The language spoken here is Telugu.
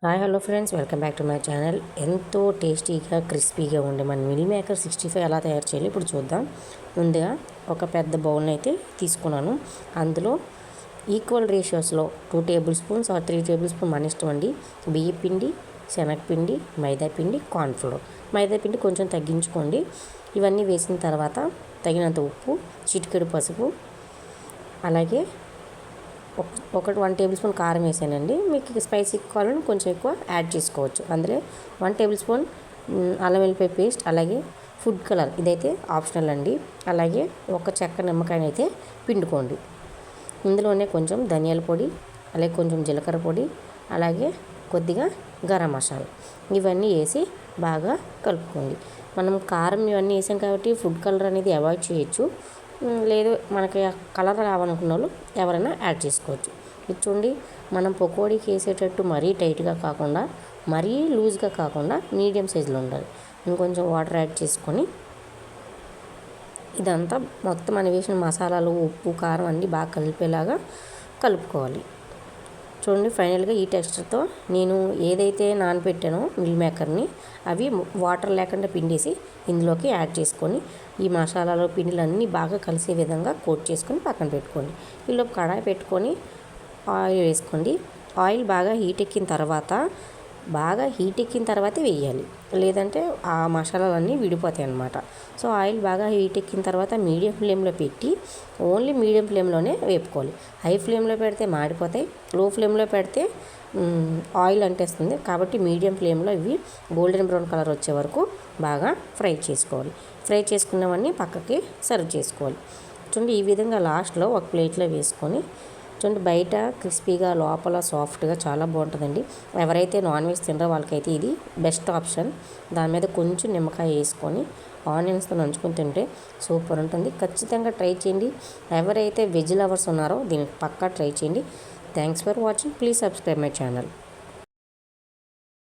Hi hello friends, welcome back to my channel. ఎంతో టేస్టీగా క్రిస్పీగా ఉండే మన మిల్ మేకర్ 65 ఎలా తయారు చేయాలి ఇప్పుడు చూద్దాం. ముందుగా ఒక పెద్ద బౌల్ని అయితే తీసుకున్నాను. అందులో ఈక్వల్ రేషియోస్లో 2 tablespoons or 3 tablespoon మన ఇష్టం అండి బియ్యం పిండి, శనగపిండి, మైదాపిండి, కార్న్ఫ్లోర్. మైదాపిండి కొంచెం తగ్గించుకోండి. ఇవన్నీ వేసిన తర్వాత తగినంత ఉప్పు, చిటికెడు పసుపు, అలాగే ఒక 1 టేబుల్ స్పూన్ కారం వేసానండి. మీకు స్పైసీ కావాలని కొంచెం ఎక్కువ యాడ్ చేసుకోవచ్చు. అందులో 1 టేబుల్ స్పూన్ అల్లం వెల్లిపాయ పేస్ట్, అలాగే ఫుడ్ కలర్, ఇదైతే ఆప్షనల్ అండి. అలాగే ఒక చెక్క నిమ్మకాయని అయితే పిండుకోండి. ఇందులోనే కొంచెం ధనియాల పొడి, అలాగే కొంచెం జీలకర్ర పొడి, అలాగే కొద్దిగా గరం మసాలా, ఇవన్నీ వేసి బాగా కలుపుకోండి. మనం కారం ఇవన్నీ వేసాం కాబట్టి ఫుడ్ కలర్ అనేది అవాయిడ్ చేయొచ్చు. లేదు మనకి కలర్ కావాలనుకున్న వాళ్ళు ఎవరైనా యాడ్ చేసుకోవచ్చు. ఇది చూడండి, మనం పకోడీకి వేసేటట్టు మరీ టైట్గా కాకుండా, మరీ లూజ్గా కాకుండా మీడియం సైజులో ఉండాలి. ఇంకొంచెం వాటర్ యాడ్ చేసుకొని ఇదంతా మొత్తం మనం వేసిన మసాలాలు, ఉప్పు, కారం అన్నీ బాగా కలిపేలాగా కలుపుకోవాలి. చూడండి, ఫైనల్గా ఈ టెక్స్చర్తో నేను ఏదైతే నానబెట్టానో మిల్ మేకర్ని అవి వాటర్ లేకుండా పిండేసి ఇందులోకి యాడ్ చేసుకొని ఈ మసాలాలు, పిండిలు అన్నీ బాగా కలిసే విధంగా కోట్ చేసుకొని పక్కన పెట్టుకోండి. ఈలోపు కడాయి పెట్టుకొని ఆయిల్ వేసుకోండి. ఆయిల్ బాగా హీట్ ఎక్కిన తర్వాతే వేయాలి, లేదంటే ఆ మసాలాలన్నీ విడిపోతాయి అన్నమాట. సో ఆయిల్ బాగా హీట్ ఎక్కిన తర్వాత మీడియం ఫ్లేమ్లో పెట్టి ఓన్లీ మీడియం ఫ్లేమ్లోనే వేపుకోవాలి. హై ఫ్లేమ్లో పెడితే మాడిపోతాయి, లో ఫ్లేమ్లో పెడితే ఆయిల్ అంటేస్తుంది. కాబట్టి మీడియం ఫ్లేమ్లో ఇవి గోల్డెన్ బ్రౌన్ కలర్ వచ్చే వరకు బాగా ఫ్రై చేసుకోవాలి. ఫ్రై చేసుకున్నవన్నీ పక్కకి సర్వ్ చేసుకోవాలి. చూడండి, ఈ విధంగా లాస్ట్లో ఒక ప్లేట్లో వేసుకొని చూడండి, బయట క్రిస్పీగా లోపల సాఫ్ట్గా చాలా బాగుంటుందండి. ఎవరైతే నాన్ వెజ్ తినరో వాళ్ళకైతే ఇది బెస్ట్ ఆప్షన్. దాని మీద కొంచెం నిమ్మకాయ వేసుకొని ఆనియన్స్తో నంచుకొని తింటే సూపర్ ఉంటుంది. ఖచ్చితంగా ట్రై చేయండి. ఎవరైతే వెజ్ లవర్స్ ఉన్నారో దీనికి పక్కా ట్రై చేయండి. Thanks for watching. Please subscribe my channel.